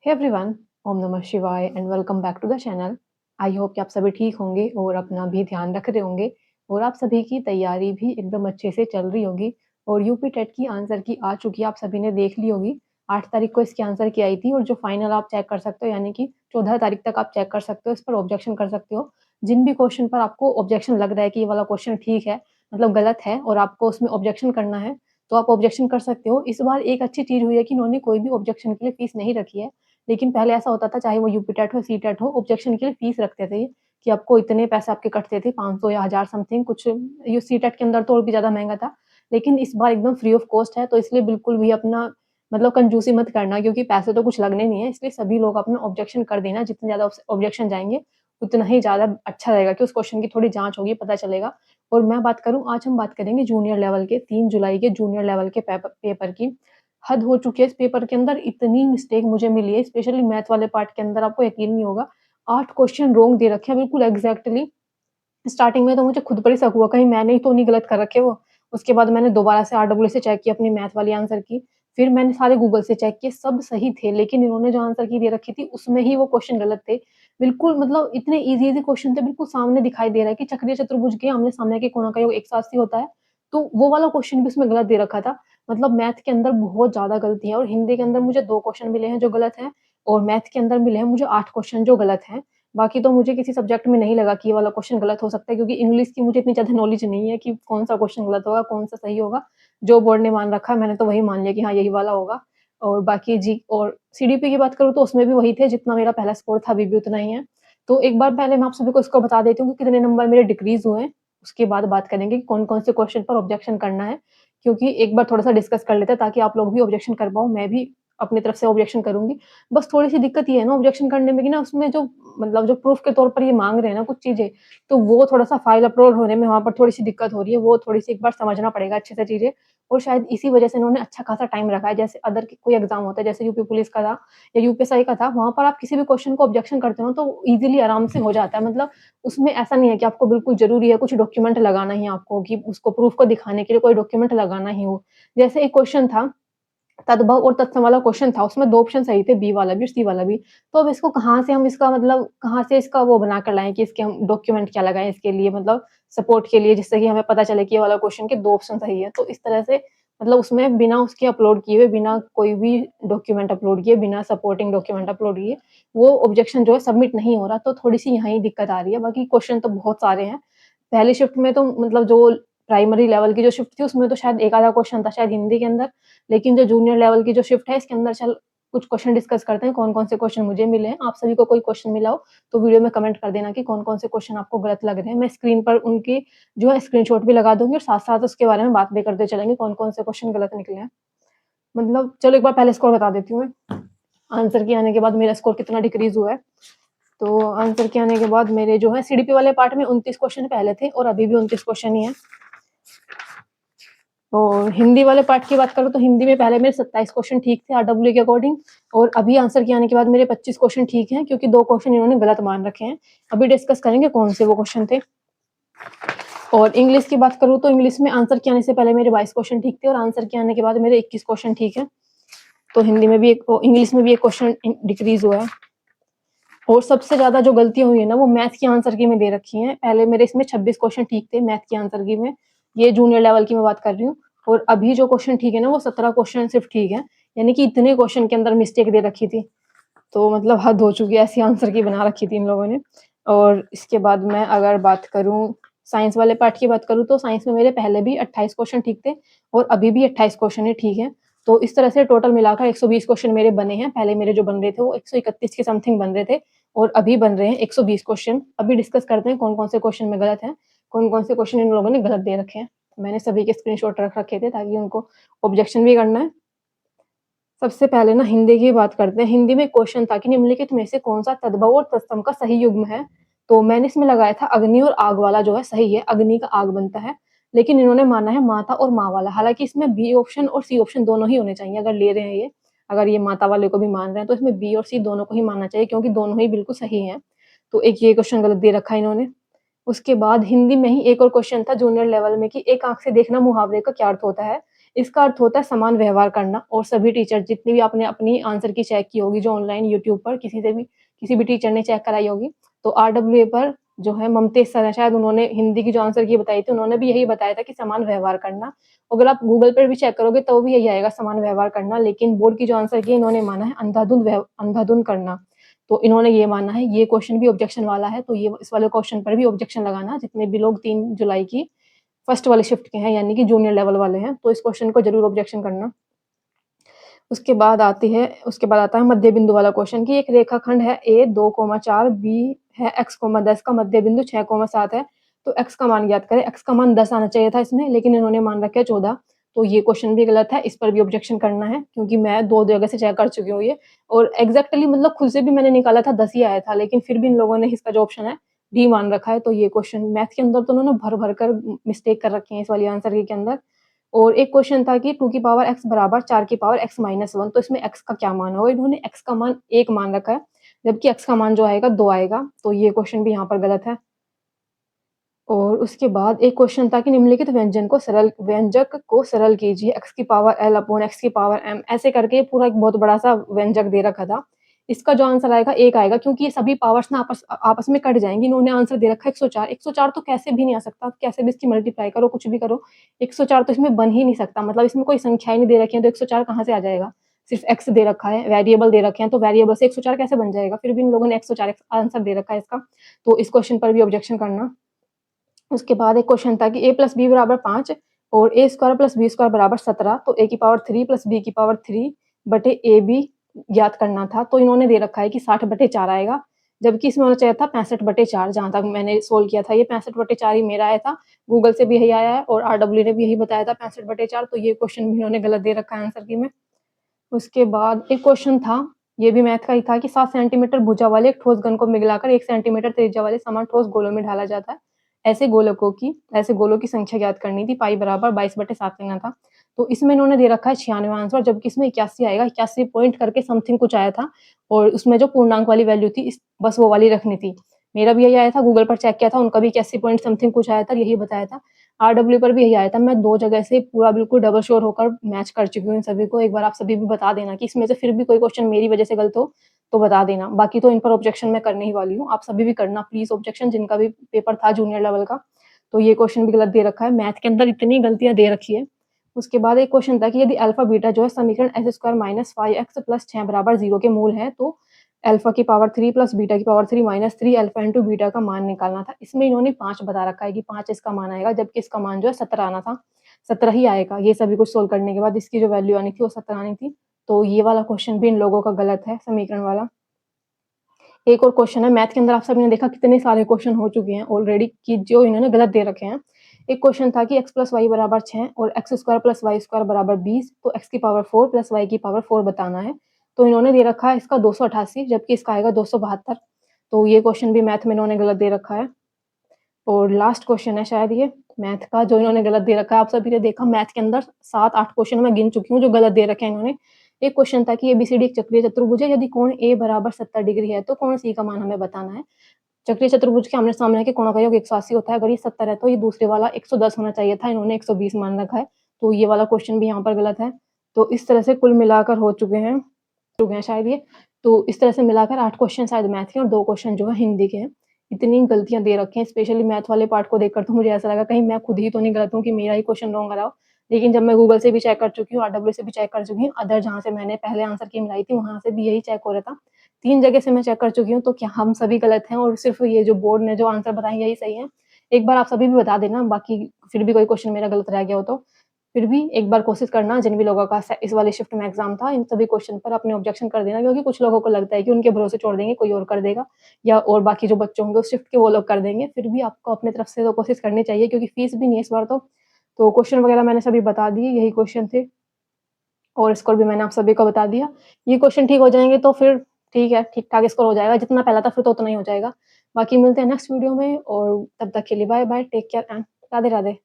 Hey everyone, ओम नमः शिवाय and welcome back to the channel. I hope कि आप सभी ठीक होंगे और अपना भी ध्यान रख रहे होंगे और आप सभी की तैयारी भी एकदम अच्छे से चल रही होगी। और यूपी टेट की आंसर की आ चुकी है, आप सभी ने देख ली होगी। 8 तारीख को इसकी आंसर की आई थी और जो फाइनल आप चेक कर सकते हो, यानी कि 14 तारीख तक आप चेक कर सकते हो, इस पर ऑब्जेक्शन कर सकते हो। जिन भी क्वेश्चन पर आपको ऑब्जेक्शन लग रहा है कि ये वाला क्वेश्चन ठीक है, मतलब गलत है और आपको उसमें ऑब्जेक्शन करना है, तो आप ऑब्जेक्शन कर सकते हो। इस बार एक अच्छी चीज़ हुई है कि इन्होंने कोई भी ऑब्जेक्शन के लिए फीस नहीं रखी है। लेकिन पहले ऐसा होता था, चाहे वो यूपी टेट हो, सी टेट हो, ऑब्जेक्शन के लिए फीस रखते थे कि आपको इतने पैसे आपके कटते थे, 500 या 1000 समथिंग कुछ। ये सी टेट के अंदर तो और भी ज़्यादा महँगा था। लेकिन इस बार एकदम फ्री ऑफ कॉस्ट है, तो इसलिए बिल्कुल भी अपना मतलब कंजूसी मत करना, क्योंकि पैसे तो कुछ लगने नहीं है। इसलिए सभी लोग अपना ऑब्जेक्शन कर देना, जितने ज़्यादा ऑब्जेक्शन जाएँगे, उतना ही ज़्यादा अच्छा रहेगा कि उस क्वेश्चन की थोड़ी जाँच होगी, पता चलेगा। और मैं बात करूँ, आज हम बात करेंगे जूनियर लेवल के 3 जुलाई के जूनियर लेवल के पेपर की। हद हो चुकी है इस पेपर के अंदर, इतनी मिस्टेक मुझे मिली है, स्पेशली मैथ वाले पार्ट के अंदर, आपको यकीन नहीं होगा। 8 क्वेश्चन रॉन्ग दे रखे हैं बिल्कुल एग्ज़ैक्टली। स्टार्टिंग में तो मुझे खुद पर ही शक हुआ, कहीं मैंने ही तो नहीं गलत कर रखे वो। उसके बाद मैंने दोबारा से आरडब्ल्यू से चेक किया अपनी मैथ वाली आंसर की। फिर मैंने सारे गूगल से चेक किए, सब सही थे, लेकिन इन्होंने जो आंसर की दे रखी थी, उसमें ही वो क्वेश्चन गलत थे। बिल्कुल मतलब इतने ईज़ी-ईज़ी क्वेश्चन थे, बिल्कुल सामने दिखाई दे रहा है कि चक्रीय चतुर्भुज के आमने-सामने के कोणों का योग 180 होता है। तो वो वाला क्वेश्चन भी उसमें गलत दे रखा था। मतलब मैथ के अंदर बहुत ज़्यादा गलती है और हिंदी के अंदर मुझे 2 क्वेश्चन मिले हैं जो गलत हैं और मैथ के अंदर मिले हैं मुझे 8 क्वेश्चन जो गलत हैं। बाकी तो मुझे किसी सब्जेक्ट में नहीं लगा कि ये वाला क्वेश्चन गलत हो सकता है, क्योंकि इंग्लिश की मुझे इतनी ज़्यादा नॉलेज नहीं है कि कौन-सा क्वेश्चन गलत होगा, कौन-सा सही होगा। जो बोर्ड ने मान रखा है, मैंने तो वही मान लिया कि हाँ, यही वाला होगा। और बाकी जी और सीडीपी की बात करूँ तो उसमें भी वही थे, जितना मेरा पहला स्कोर था, अभी भी उतना ही है। तो एक बार पहले मैं आप सभी को स्कोर बता देती हूँ कि कितने नंबर मेरे डिक्रीज़ हुए हैं। उसके बाद बात करेंगे कि कौन-कौन से क्वेश्चन पर ऑब्जेक्शन करना है, क्योंकि एक बार थोड़ा-सा डिस्कस कर लेते हैं ताकि आप लोग भी ऑब्जेक्शन कर पाओ, मैं भी अपनी तरफ से ऑब्जेक्शन करूँगी। बस थोड़ी-सी दिक्कत ये है ना ऑब्जेक्शन करने में कि ना उसमें जो मतलब जो प्रूफ के तौर पर ये माँग रहे हैं ना कुछ चीज़ें, तो वो थोड़ा-सा फाइल अपलोड होने में वहाँ पर थोड़ी-सी दिक्कत हो रही है, वो थोड़ी-सी एक बार समझना पड़ेगा अच्छे से चीज़ें। और शायद इसी वजह से इन्होंने अच्छा खासा टाइम रखा है, जैसे अदर कोई एग्ज़ाम होता है, जैसे यूपी पुलिस का था या यूपीएसआई का था, वहाँ पर आप किसी भी क्वेश्चन को ऑब्जेक्शन करते हो तो ईज़िली आराम से हो जाता है। मतलब उसमें ऐसा नहीं है कि आपको बिल्कुल ज़रूरी है कुछ डॉक्यूमेंट लगाना ही आपको, कि उसको प्रूफ को दिखाने के लिए कोई डॉक्यूमेंट लगाना ही हो। जैसे एक क्वेश्चन था, तद्भव और तत्सम वाला क्वेश्चन था, उसमें 2 ऑप्शन सही थे, बी वाला भी और सी वाला भी। तो अब इसको कहाँ से हम इसका मतलब कहाँ से इसका वो बना कर लाएँ कि इसके हम डॉक्यूमेंट क्या लगाएँ इसके लिए, मतलब सपोर्ट के लिए, जिससे कि हमें पता चले कि ये वाला क्वेश्चन के 2 ऑप्शन सही है। तो इस तरह से मतलब उसमें बिना उसके अपलोड किए हुए, बिना कोई भी डॉक्यूमेंट अपलोड किए, बिना सपोर्टिंग डॉक्यूमेंट अपलोड किए, वो ऑब्जेक्शन जो है सबमिट नहीं हो रहा, तो थोड़ी-सी यहाँ ही दिक्कत आ रही है। बाकी क्वेश्चन तो बहुत सारे हैं। पहली शिफ्ट में तो मतलब जो प्राइमरी लेवल की जो शिफ्ट थी, उसमें तो शायद एक आधा क्वेश्चन था शायद हिंदी के अंदर। लेकिन जो जूनियर लेवल की जो शिफ्ट है, इसके अंदर चल कुछ क्वेश्चन डिस्कस करते हैं, कौन-कौन से क्वेश्चन मुझे मिले हैं। आप सभी को कोई क्वेश्चन मिला हो, तो वीडियो में कमेंट कर देना कि कौन-कौन से क्वेश्चन आपको गलत लग रहे हैं। मैं स्क्रीन पर उनकी जो है स्क्रीनशॉट भी लगा दूँगी और साथ-साथ उसके बारे में बात भी करते चलेंगे, कौन-कौन से क्वेश्चन गलत निकले हैं। मतलब चलो एक बार पहले स्कोर बता देती हूँ मैं। आंसर के आने के बाद मेरा स्कोर कितना डिक्रीज़ हुआ है। तो आंसर के आने के बाद मेरे जो है सीडीपी वाले पार्ट में 29 क्वेश्चन पहले थे और अभी भी 29 क्वेश्चन ही हैं। और हिंदी वाले पार्ट की बात करूँ तो हिंदी में पहले मेरे 27 क्वेश्चन ठीक थे आरडब्ल्यू के अकॉर्डिंग, और अभी आंसर के आने के बाद मेरे 25 क्वेश्चन ठीक हैं, क्योंकि 2 क्वेश्चन इन्होंने गलत मान रखे हैं। अभी डिस्कस करेंगे कौन से वो क्वेश्चन थे। और इंग्लिश की बात करूँ तो इंग्लिश में आंसर के आने से पहले मेरे 22 क्वेश्चन ठीक थे और आंसर के आने के बाद मेरे 21 क्वेश्चन ठीक है। तो हिंदी में भी इंग्लिश में भी 1 क्वेश्चन डिक्रीज़ हुआ है। और सबसे ज़्यादा जो गलतियाँ हुई है ना, वो मैथ की आंसर की में दे रखी हैं। पहले मेरे इसमें 26 क्वेश्चन ठीक थे मैथ की आंसर की में, ये जूनियर लेवल की मैं बात कर रही हूँ। और अभी जो क्वेश्चन ठीक है ना, वो 17 क्वेश्चन सिर्फ ठीक है, यानी कि इतने क्वेश्चन के अंदर मिस्टेक दे रखी थी। तो मतलब हद हो चुकी है, ऐसी आंसर की बना रखी थी इन लोगों ने। और इसके बाद मैं अगर बात करूँ साइंस वाले पार्ट की बात करूँ, तो साइंस में मेरे पहले भी 28 क्वेश्चन ठीक थे और अभी भी 28 क्वेश्चन ही ठीक हैं। तो इस तरह से टोटल मिलाकर 120 क्वेश्चन मेरे बने हैं। पहले मेरे जो बन रहे थे वो 131 के समथिंग बन रहे थे और अभी बन रहे हैं 120 क्वेश्चन। अभी डिस्कस करते हैं कौन-कौन से क्वेश्चन में गलत हैं, कौन-कौन से क्वेश्चन इन लोगों ने गलत दे रखे हैं। मैंने सभी के स्क्रीनशॉट रख रखे थे ताकि उनको ऑब्जेक्शन भी करना है। सबसे पहले ना हिंदी की बात करते हैं। हिंदी में क्वेश्चन था कि निम्नलिखित में से कौन-सा तद्भव और तत्सम का सही युग्म है? तो मैंने इसमें लगाया था अग्नि और आग वाला जो है सही है, अग्नि का आग बनता है। लेकिन इन्होंने माना है माता और माँ वाला। हालाँकि इसमें बी ऑप्शन और सी ऑप्शन दोनों ही होने चाहिए, अगर ले रहे हैं ये। अगर ये माता वाले को भी मान रहे हैं तो इसमें बी और सी दोनों को ही मानना चाहिए, क्योंकि दोनों ही बिल्कुल सही हैं। तो एक ये क्वेश्चन गलत दे रखा है इन्होंने। उसके बाद हिंदी में ही एक और क्वेश्चन था जूनियर लेवल में कि एक आँख से देखना मुहावरे का क्या अर्थ होता है? इसका अर्थ होता है समान व्यवहार करना। और सभी टीचर जितनी भी आपने अपनी आंसर की चेक की होगी, जो ऑनलाइन यूट्यूब पर किसी भी टीचर ने चेक कराई होगी, तो आरडब्ल्यूए पर जो है ममतेज सर हैं, शायद उन्होंने हिंदी की जो आंसर की बताई थी, उन्होंने भी यही बताया था कि समान व्यवहार करना। अगर आप गूगल पर भी चेक करोगे तो भी यही आएगा, समान व्यवहार करना। लेकिन बोर्ड की जो आंसर की इन्होंने माना है अंधाधुंध करना। तो इन्होंने ये माना है। ये क्वेश्चन भी ऑब्जेक्शन वाला है, तो ये इस वाले क्वेश्चन पर भी ऑब्जेक्शन लगाना। जितने भी लोग 3 जुलाई की फर्स्ट वाली शिफ्ट के हैं, यानी कि जूनियर लेवल वाले हैं, तो इस क्वेश्चन को जरूर ऑब्जेक्शन करना। उसके बाद आता है मध्य बिंदु वाला क्वेश्चन कि एक रेखाखंड है ए 2,4, बी है x,10 का मध्य बिंदु 6,7 है, तो x का मान ज्ञात करें। x का मान 10 आना चाहिए था इसमें, लेकिन इन्होंने मान रखा है 14। तो ये क्वेश्चन भी गलत है, इस पर भी ऑब्जेक्शन करना है, क्योंकि मैं 2 जगह से चेक कर चुकी हूँ ये। और एग्जैक्टली मतलब खुद से भी मैंने निकाला था 10 ही आया था, लेकिन फिर भी इन लोगों ने इसका जो ऑप्शन है डी मान रखा है। तो ये क्वेश्चन मैथ के अंदर तो उन्होंने भर कर मिस्टेक कर रखी है इस वाली आंसर के अंदर। और एक क्वेश्चन था कि 2 की पावर x बराबर 4 की पावर x माइनस 1, तो इसमें x का क्या मान होगा। इन्होंने x का मान 1 मान रखा है, जबकि x का मान जो आएगा 2 आएगा। तो ये क्वेश्चन भी यहाँ पर गलत है। और उसके बाद एक क्वेश्चन था कि निम्नलिखित व्यंजक को सरल कीजिए, x की पावर l अपॉन x की पावर m, ऐसे करके पूरा एक बहुत बड़ा सा व्यंजक दे रखा था। इसका जो आंसर आएगा 1 आएगा, क्योंकि ये सभी पावर्स ना आपस में कट जाएंगी। इन्होंने आंसर दे रखा है 104। 104 तो कैसे भी नहीं आ सकता, आप कैसे भी इसकी मल्टीप्लाई करो, कुछ भी करो, 104 तो इसमें बन ही नहीं सकता। मतलब इसमें कोई संख्या ही नहीं दे रखी है, तो 104 कहाँ से आ जाएगा। सिर्फ x दे रखा है, वेरिएबल दे रखे हैं, तो वेरिएबल से 104 कैसे बन जाएगा। फिर भी इन लोगों ने 104 आंसर दे रखा है इसका। तो इस क्वेश्चन पर भी ऑब्जेक्शन करना। उसके बाद एक क्वेश्चन था कि a प्लस बी बराबर 5 और ए स्क्वायर प्लस बी स्क्वायर बराबर 17, तो a की पावर 3 प्लस b की पावर 3 बटे ए बी ज्ञात करना था। तो इन्होंने दे रखा है कि 60/4 आएगा, जबकि इसमें होना चाहिए था 65/4। जहाँ तक मैंने सोल्व किया था, ये 65/4 ही मेरा आया था, गूगल से भी यही आया है और आरडब्ल्यू ने भी यही बताया था 65/4। तो ये क्वेश्चन भी इन्होंने गलत दे रखा है आंसर की में। उसके बाद एक क्वेश्चन था, ये भी मैथ का ही था कि 7 सेंटीमीटर भुजा वाले एक ठोस घन को मिलाकर 1 सेंटीमीटर त्रिज्या वाले समान ठोस गोलों में ढाला जाता है। ऐसे गोलों की संख्या ज्ञात करनी थी। पाई बराबर 22/7 लेना था। तो इसमें इन्होंने दे रखा है 96 आंसर, जबकि इसमें 81 आएगा। 81 पॉइंट करके समथिंग कुछ आया था, और उसमें जो पूर्णांक वाली वैल्यू थी बस वो वाली रखनी थी। मेरा भी यही आया था, गूगल पर चेक किया था, उनका भी 81 पॉइंट समथिंग कुछ आया था, यही बताया था। आरडब्ल्यू पर भी यही आया था। मैं 2 जगह से पूरा बिल्कुल डबल श्योर होकर मैच कर चुकी हूँ इन सभी को। एक बार आप सभी भी बता देना कि इसमें से फिर भी कोई क्वेश्चन मेरी वजह से गलत हो तो बता देना। बाकी तो इन पर ऑब्जेक्शन मैं करने ही वाली हूँ। आप सभी भी करना प्लीज ऑब्जेक्शन, जिनका भी पेपर था जूनियर लेवल का। तो ये क्वेश्चन भी गलत दे रखा है, मैथ के अंदर इतनी गलतियां दे रखी है। उसके बाद एक क्वेश्चन था कि यदि अल्फा बीटा जो है समीकरण x square minus 5x plus 6 बराबर 0 के मूल है, तो अल्फा की पावर 3 प्लस बीटा की power 3 minus 3 alpha into beta का मान निकालना था। इसमें इन्होंने 5 बता रखा है कि 5 इसका मान आएगा, जबकि इसका मान जो है 17 आना था। 17 ही आएगा। ये सभी कुछ सोल्व करने के बाद इसकी जो वैल्यू आनी थी वो 17 आनी थी। तो ये वाला क्वेश्चन भी इन लोगों का गलत है, समीकरण वाला। एक और क्वेश्चन है मैथ के अंदर, आप सभी ने देखा कितने सारे क्वेश्चन हो चुके हैं ऑलरेडी कि जो इन्होंने गलत दे रखे हैं। एक क्वेश्चन था कि x प्लस वाई बराबर 6 और X square plus Y square बराबर 20, तो x की पावर 4 प्लस वाई की पावर 4 बताना है। तो इन्होंने दे रखा है इसका 288, जबकि इसका आएगा 272। तो ये क्वेश्चन भी मैथ में इन्होंने गलत दे रखा है। और लास्ट क्वेश्चन है शायद ये मैथ का, जो इन्होंने गलत दे रखा है। आप सभी ने देखा मैथ के अंदर 7-8 क्वेश्चन मैं गिन चुकी हूँ जो गलत दे रखे हैं इन्होंने। एक क्वेश्चन था कि एबीसीडी एक चक्रीय चतुर्भुज है, यदि कोण ए बराबर 70 डिग्री है, तो कोण सी का मान हमें बताना है। चक्रीय चतुर्भुज के आमने सामने के कोणों का योग 180 होता है। अगर ये 70 है तो ये दूसरे वाला 110 होना चाहिए था, इन्होंने 120 मान रखा है। तो ये वाला क्वेश्चन भी यहाँ पर गलत है। तो इस तरह से कुल मिलाकर हो चुके हैं शायद ये। तो इस तरह से मिलाकर 8 क्वेश्चन शायद मैथ के और 2 क्वेश्चन जो है हिंदी के हैं। इतनी गलतियां दे रखी हैं, स्पेशली मैथ वाले पार्ट को देखकर तो मुझे ऐसा लगा कहीं मैं खुद ही तो नहीं गलत हूँ कि मेरा ही क्वेश्चन रॉन्ग आ रहा हो। लेकिन जब मैं गूगल से भी चेक कर चुकी हूँ, आरडब्ल्यू से भी चेक कर चुकी हूँ, अदर जहाँ से मैंने पहले आंसर की मिलाई थी वहां से भी यही चेक हो रहा था। 3 जगह से मैं चेक कर चुकी हूँ, तो क्या हम सभी गलत हैं और सिर्फ ये जो बोर्ड ने जो आंसर बताए यही सही है। एक बार आप सभी भी बता देना, बाकी फिर भी कोई क्वेश्चन मेरा गलत रह गया हो तो फिर भी एक बार कोशिश करना। जिन भी लोगों का इस वाले शिफ्ट में एग्जाम था, इन सभी क्वेश्चन पर अपने ऑब्जेक्शन कर देना, क्योंकि कुछ लोगों को लगता है कि उनके भरोसे छोड़ देंगे कोई और कर देगा, या और बाकी जो बच्चे होंगे उस शिफ्ट के वो लोग कर देंगे। फिर भी आपको अपने तरफ से तो कोशिश करनी चाहिए, क्योंकि फीस भी नहीं है इस बार तो क्वेश्चन वगैरह मैंने सभी बता दिए, यही क्वेश्चन थे और स्कोर भी मैंने आप सभी को बता दिया। ये क्वेश्चन ठीक हो जाएंगे तो फिर ठीक है, ठीक ठाक स्कोर हो जाएगा। जितना पहला था फिर तो उतना ही हो जाएगा। बाकी मिलते हैं नेक्स्ट वीडियो में, और तब तक के लिए bye bye, take care and Radhe Radhe.